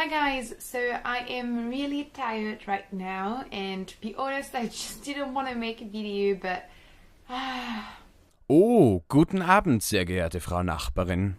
Hi guys, so I am really tired right now, and to be honest, I just didn't want to make a video, but Oh, guten Abend, sehr geehrte Frau Nachbarin.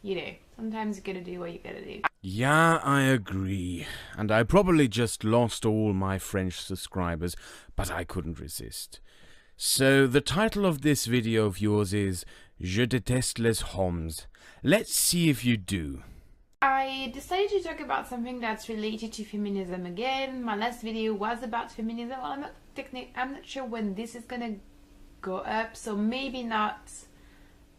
you know, sometimes you gotta do what you gotta do. Yeah, I agree. And I probably just lost all my French subscribers, but I couldn't resist. So the title of this video of yours is Je déteste les hommes. Let's see if you do. I decided to talk about something that's related to feminism again. My last video was about feminism. Well, I'm not sure when this is gonna go up, so maybe not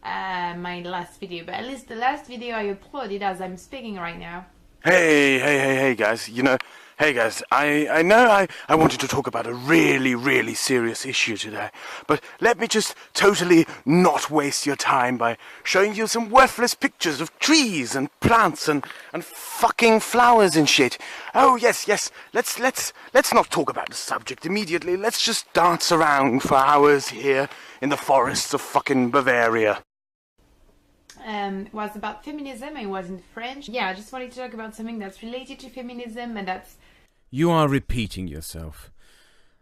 my last video, but at least the last video I uploaded as I'm speaking right now. Hey guys, hey guys, I know I wanted to talk about a really serious issue today, but let me just totally not waste your time by showing you some worthless pictures of trees and plants and fucking flowers and shit. Oh yes, let's not talk about the subject immediately. Let's just dance around for hours here in the forests of fucking Bavaria. It was about feminism. It was in French. Yeah, I just wanted to talk about something that's related to feminism, and that's... You are repeating yourself.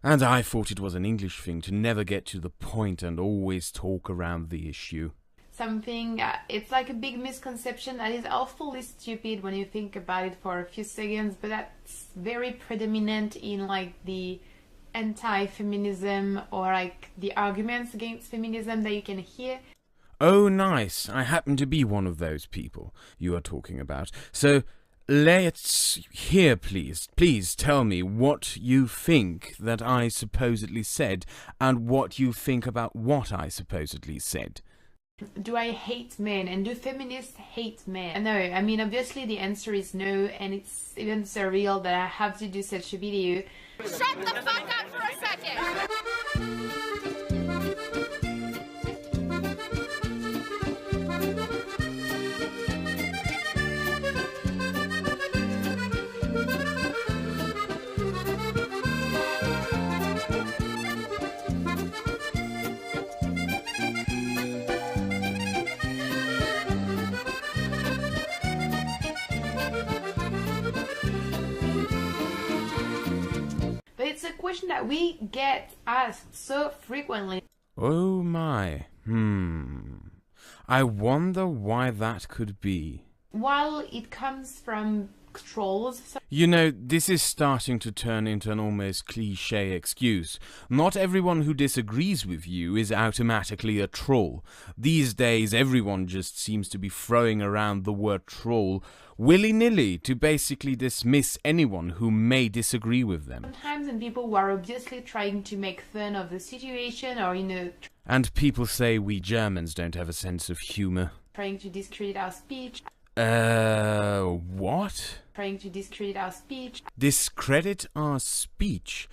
And I thought it was an English thing to never get to the point and always talk around the issue. Something, it's like a big misconception that is awfully stupid when you think about it for a few seconds, but that's very predominant in like the anti-feminism or like the arguments against feminism that you can hear. Oh, nice. I happen to be one of those people you are talking about. So, let's hear, please. Please tell me what you think that I supposedly said and what you think about what I supposedly said. Do I hate men, and do feminists hate men? No, I mean, obviously the answer is no, and it's even surreal that I have to do such a video. Shut the fuck up for a second! But it's a question that we get asked so frequently. Oh my. I wonder why that could be. While it comes from trolls... You know, this is starting to turn into an almost cliché excuse. Not everyone who disagrees with you is automatically a troll. These days, everyone just seems to be throwing around the word troll willy-nilly to basically dismiss anyone who may disagree with them. Sometimes when people who are obviously trying to make fun of the situation or, you know... And people say we Germans don't have a sense of humor. Trying to discredit our speech. What? Trying to discredit our speech. Discredit our speech?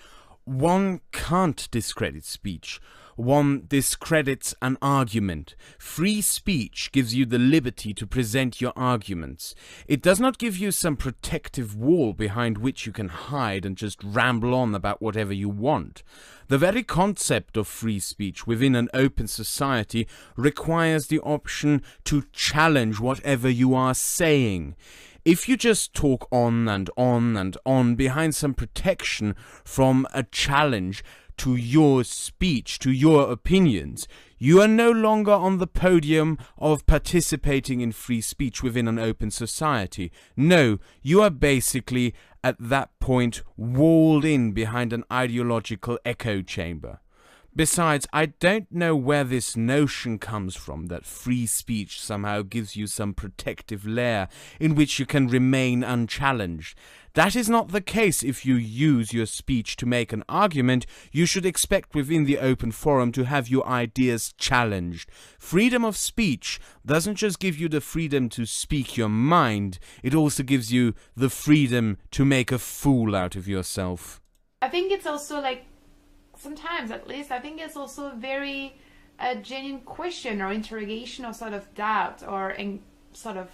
One can't discredit speech. One discredits an argument. Free speech gives you the liberty to present your arguments. It does not give you some protective wall behind which you can hide and just ramble on about whatever you want. The very concept of free speech within an open society requires the option to challenge whatever you are saying. If you just talk on and on and on behind some protection from a challenge to your speech, to your opinions, you are no longer on the podium of participating in free speech within an open society. No, you are basically at that point walled in behind an ideological echo chamber. Besides, I don't know where this notion comes from that free speech somehow gives you some protective layer in which you can remain unchallenged. That is not the case. If you use your speech to make an argument, you should expect within the open forum to have your ideas challenged. Freedom of speech doesn't just give you the freedom to speak your mind, it also gives you the freedom to make a fool out of yourself. I think it's also like, sometimes at least, I think it's also a very genuine question or interrogation or sort of doubt or sort of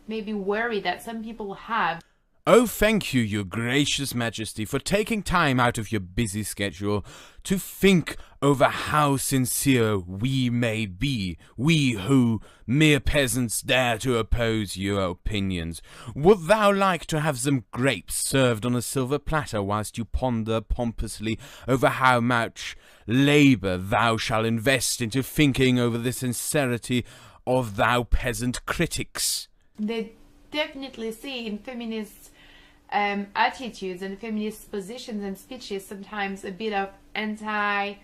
maybe worry that some people have. Oh, thank you, Your Gracious Majesty, for taking time out of your busy schedule to think over how sincere we may be, we who, mere peasants, dare to oppose your opinions. Would thou like to have some grapes served on a silver platter whilst you ponder pompously over how much labour thou shalt invest into thinking over the sincerity of thou peasant critics? They definitely see in feminist attitudes and feminist positions and speeches sometimes a bit of anti-manhood.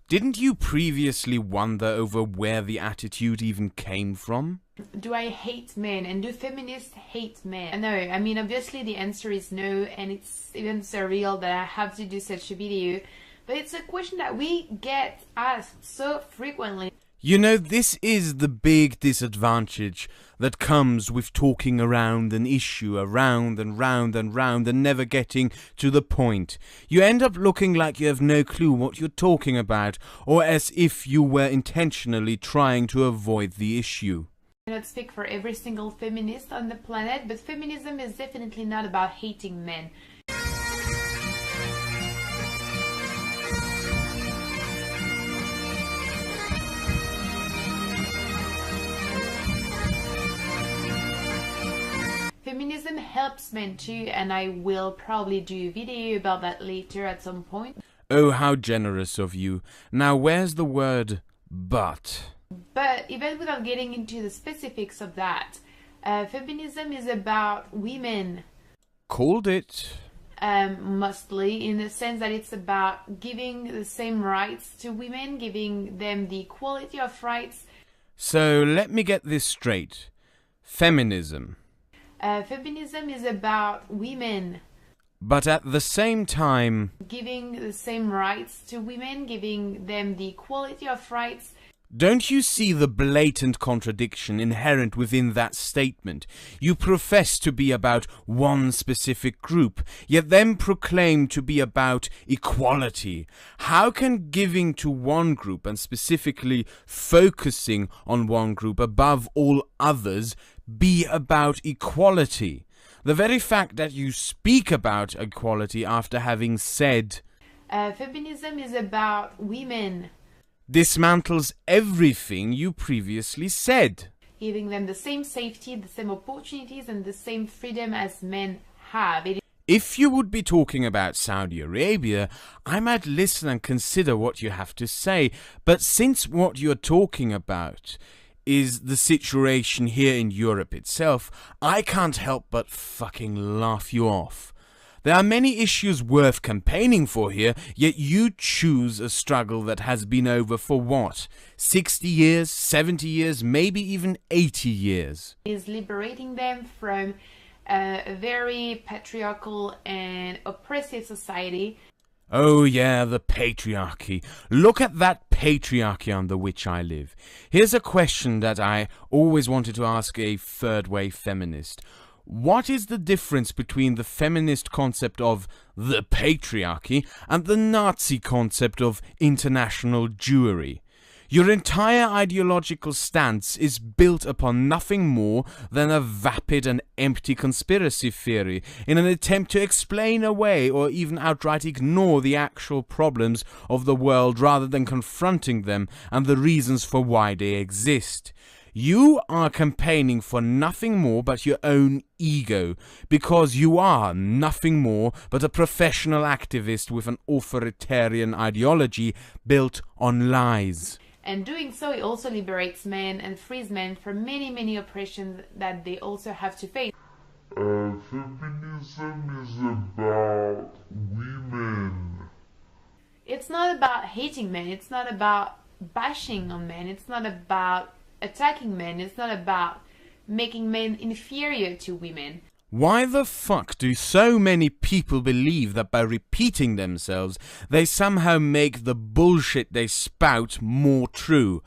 Didn't you previously wonder over where the attitude even came from? Do I hate men, and do feminists hate men? No, I mean obviously the answer is no, and it's even surreal that I have to do such a video, but it's a question that we get asked so frequently. You know, this is the big disadvantage that comes with talking around an issue, around and round and round, and never getting to the point. You end up looking like you have no clue what you're talking about, or as if you were intentionally trying to avoid the issue. I cannot speak for every single feminist on the planet, but feminism is definitely not about hating men. Feminism helps men too, and I will probably do a video about that later at some point. Oh, how generous of you. Now, where's the word but? But even without getting into the specifics of that, feminism is about women. Called it. Mostly, in the sense that it's about giving the same rights to women, giving them the equality of rights. So, let me get this straight. Feminism. Feminism is about women. But at the same time, giving the same rights to women, giving them the equality of rights. Don't you see the blatant contradiction inherent within that statement? You profess to be about one specific group, yet then proclaim to be about equality. How can giving to one group, and specifically focusing on one group above all others, be about equality? The very fact that you speak about equality after having said, feminism is about women, dismantles everything you previously said. Giving them the same safety, the same opportunities, and the same freedom as men have. If you would be talking about Saudi Arabia, I might listen and consider what you have to say. But since what you're talking about is the situation here in Europe itself, I can't help but fucking laugh you off. There are many issues worth campaigning for here, yet you choose a struggle that has been over for what? 60 years, 70 years, maybe even 80 years. Is liberating them from a very patriarchal and oppressive society. Oh yeah, the patriarchy. Look at that patriarchy under which I live. Here's a question that I always wanted to ask a third-wave feminist. What is the difference between the feminist concept of the patriarchy and the Nazi concept of international Jewry? Your entire ideological stance is built upon nothing more than a vapid and empty conspiracy theory in an attempt to explain away or even outright ignore the actual problems of the world rather than confronting them and the reasons for why they exist. You are campaigning for nothing more but your own ego, because you are nothing more but a professional activist with an authoritarian ideology built on lies. And doing so, it also liberates men and frees men from many, many oppressions that they also have to face. Feminism is about women. It's It's not about hating men, it's not about bashing on men, it's not about attacking men, it's not about making men inferior to women. Why the fuck do so many people believe that by repeating themselves, they somehow make the bullshit they spout more true?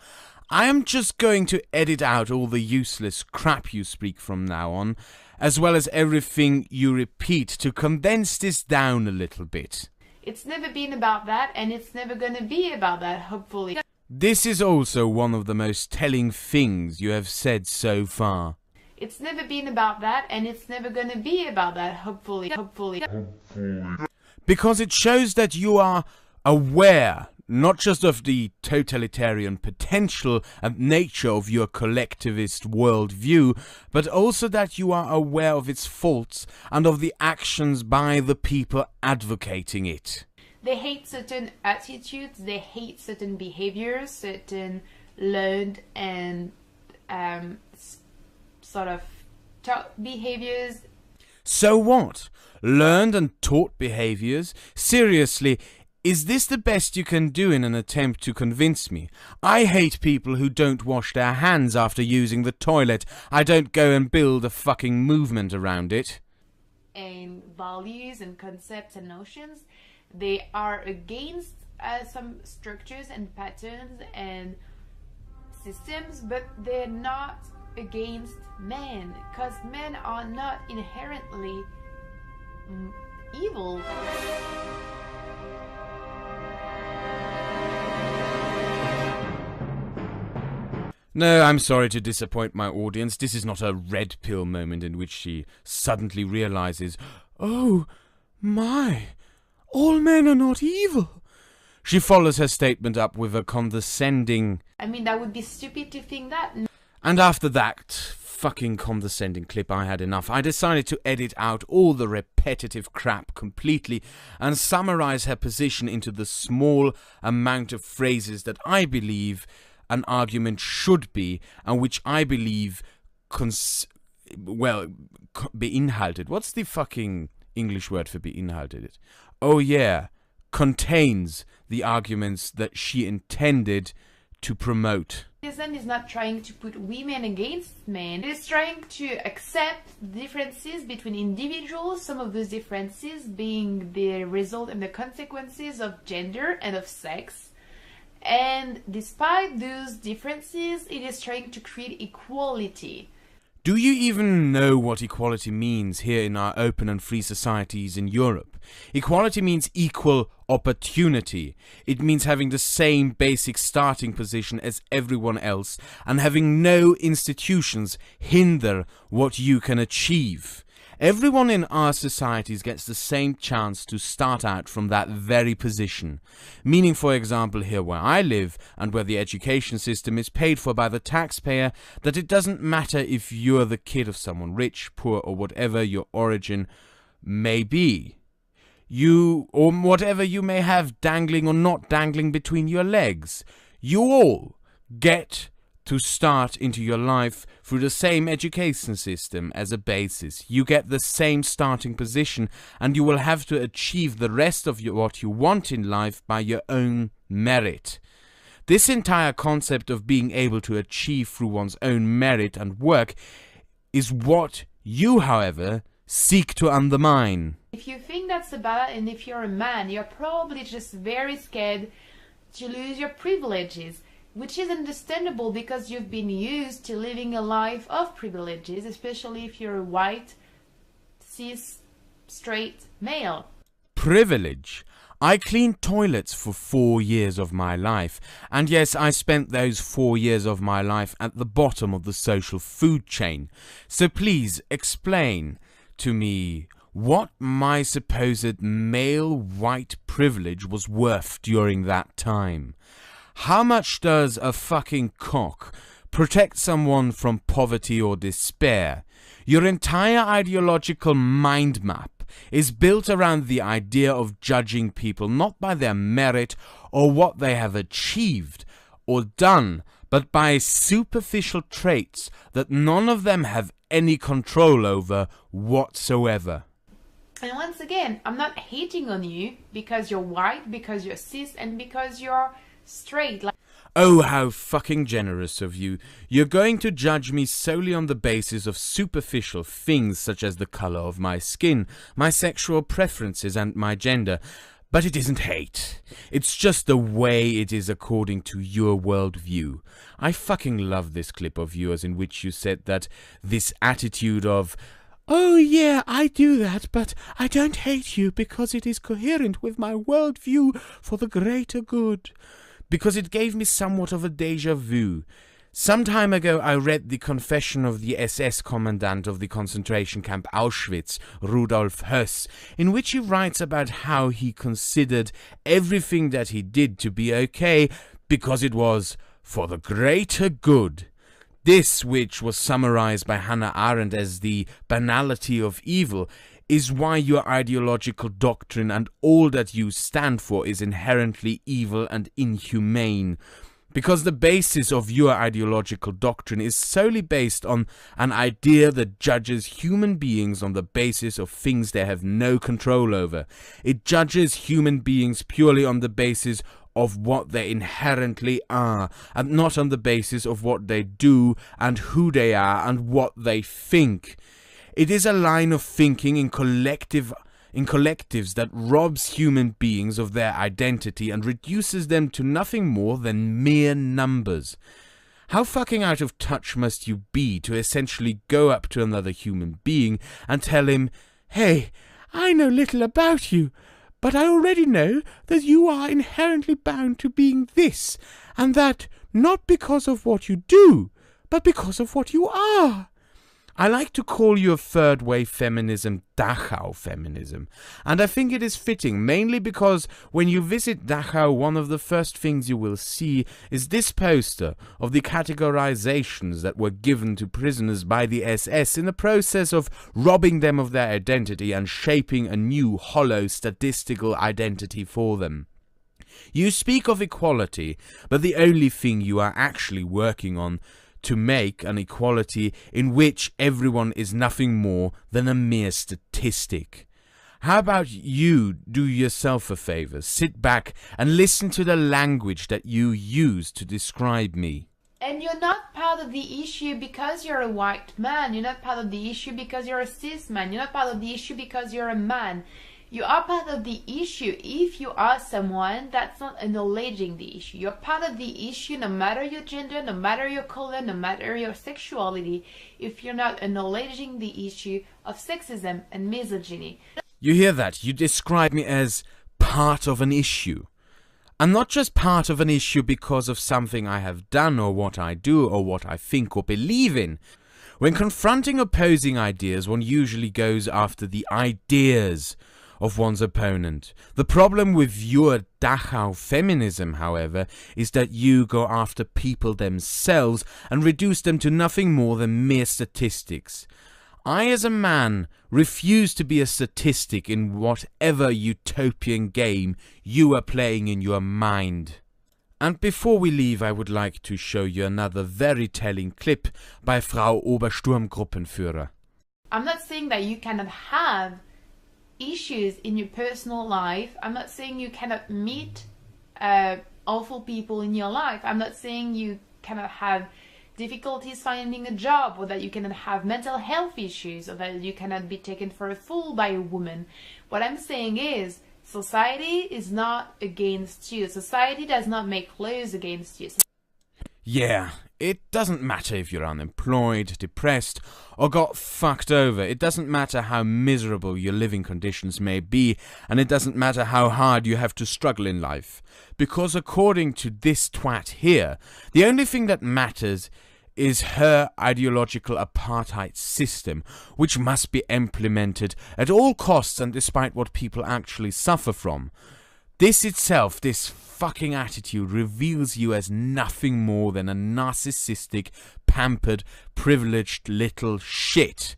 I am just going to edit out all the useless crap you speak from now on, as well as everything you repeat to condense this down a little bit. It's never been about that, and it's never gonna be about that, hopefully. This is also one of the most telling things you have said so far. It's never been about that, and it's never gonna be about that, hopefully. Because it shows that you are aware, not just of the totalitarian potential and nature of your collectivist worldview, but also that you are aware of its faults and of the actions by the people advocating it. They hate certain attitudes, they hate certain behaviors, certain learned and sort of taught behaviors. So what? Learned and taught behaviors? Seriously, is this the best you can do in an attempt to convince me? I hate people who don't wash their hands after using the toilet. I don't go and build a fucking movement around it. And values and concepts and notions, they are against some structures and patterns and systems, but they're not against men, because men are not inherently evil. No, I'm sorry to disappoint my audience. This is not a red pill moment in which she suddenly realizes, oh my, all men are not evil. She follows her statement up with a condescending... I mean, that would be stupid to think that. And after that fucking condescending clip, I had enough. I decided to edit out all the repetitive crap completely and summarize her position into the small amount of phrases that I believe an argument should be, and which I believe beinhaltet. What's the fucking English word for beinhaltet? Oh yeah, contains the arguments that she intended to promote. Feminism is not trying to put women against men. It is trying to accept differences between individuals, some of those differences being the result and the consequences of gender and of sex. And despite those differences, it is trying to create equality. Do you even know what equality means here in our open and free societies in Europe? Equality means equal opportunity. It means having the same basic starting position as everyone else and having no institutions hinder what you can achieve. Everyone in our societies gets the same chance to start out from that very position. Meaning, for example, here where I live and where the education system is paid for by the taxpayer, that it doesn't matter if you're the kid of someone rich, poor, or whatever your origin may be. You, or whatever you may have dangling or not dangling between your legs. You all get to start into your life through the same education system as a basis. You get the same starting position, and you will have to achieve the rest of what you want in life by your own merit. This entire concept of being able to achieve through one's own merit and work is what you, however, seek to undermine. If you think that's about it, and if you're a man, you're probably just very scared to lose your privileges. Which is understandable because you've been used to living a life of privileges, especially if you're a white, cis, straight male. Privilege? I cleaned toilets for 4 years of my life, and yes, I spent those 4 years of my life at the bottom of the social food chain. So please explain to me what my supposed male white privilege was worth during that time. How much does a fucking cock protect someone from poverty or despair? Your entire ideological mind map is built around the idea of judging people not by their merit or what they have achieved or done, but by superficial traits that none of them have any control over whatsoever. And once again, I'm not hating on you because you're white, because you're cis, and because you're straight. Like, oh, how fucking generous of you. You're going to judge me solely on the basis of superficial things such as the color of my skin, my sexual preferences, and my gender. But it isn't hate. It's just the way it is according to your worldview. I fucking love this clip of yours in which you said that this attitude of, oh yeah, I do that, but I don't hate you because it is coherent with my worldview for the greater good. Because it gave me somewhat of a déjà vu. Some time ago I read the confession of the SS commandant of the concentration camp Auschwitz, Rudolf Höss, in which he writes about how he considered everything that he did to be okay because it was for the greater good. This, which was summarized by Hannah Arendt as the banality of evil, is why your ideological doctrine and all that you stand for is inherently evil and inhumane. Because the basis of your ideological doctrine is solely based on an idea that judges human beings on the basis of things they have no control over. It judges human beings purely on the basis of what they inherently are, and not on the basis of what they do and who they are and what they think. It is a line of thinking in collectives that robs human beings of their identity and reduces them to nothing more than mere numbers. How fucking out of touch must you be to essentially go up to another human being and tell him, hey, I know little about you, but I already know that you are inherently bound to being this, and that not because of what you do, but because of what you are. I like to call your third wave feminism Dachau feminism, and I think it is fitting, mainly because when you visit Dachau, one of the first things you will see is this poster of the categorizations that were given to prisoners by the SS in the process of robbing them of their identity and shaping a new, hollow, statistical identity for them. You speak of equality, but the only thing you are actually working on to make an equality in which everyone is nothing more than a mere statistic. How about you do yourself a favor, sit back and listen to the language that you use to describe me. and you're not part of the issue because you're a white man. You're not part of the issue because you're a cis man. You're not part of the issue because you're a man. You are part of the issue if you are someone that's not acknowledging the issue. You're part of the issue no matter your gender, no matter your color, no matter your sexuality, if you're not acknowledging the issue of sexism and misogyny. You hear that? You describe me as part of an issue. I'm not just part of an issue because of something I have done or what I do or what I think or believe in. When confronting opposing ideas, one usually goes after the ideas of one's opponent. The problem with your Dachau feminism, however, is that you go after people themselves and reduce them to nothing more than mere statistics. I, as a man, refuse to be a statistic in whatever utopian game you are playing in your mind. And before we leave, I would like to show you another very telling clip by Frau Obersturmgruppenführer. I'm not saying that you cannot have issues in your personal life. I'm not saying you cannot meet awful people in your life. I'm not saying you cannot have difficulties finding a job, or that you cannot have mental health issues, or that you cannot be taken for a fool by a woman. What I'm saying is, society is not against you. Society does not make laws against you. Yeah, it doesn't matter if you're unemployed, depressed, or got fucked over. It doesn't matter how miserable your living conditions may be, and it doesn't matter how hard you have to struggle in life. Because according to this twat here, the only thing that matters is her ideological apartheid system, which must be implemented at all costs and despite what people actually suffer from. This itself, this fucking attitude, reveals you as nothing more than a narcissistic, pampered, privileged little shit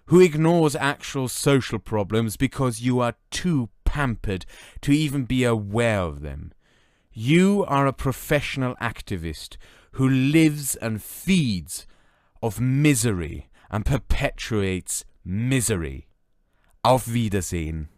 who ignores actual social problems because you are too pampered to even be aware of them. You are a professional activist who lives and feeds of misery and perpetuates misery. Auf Wiedersehen.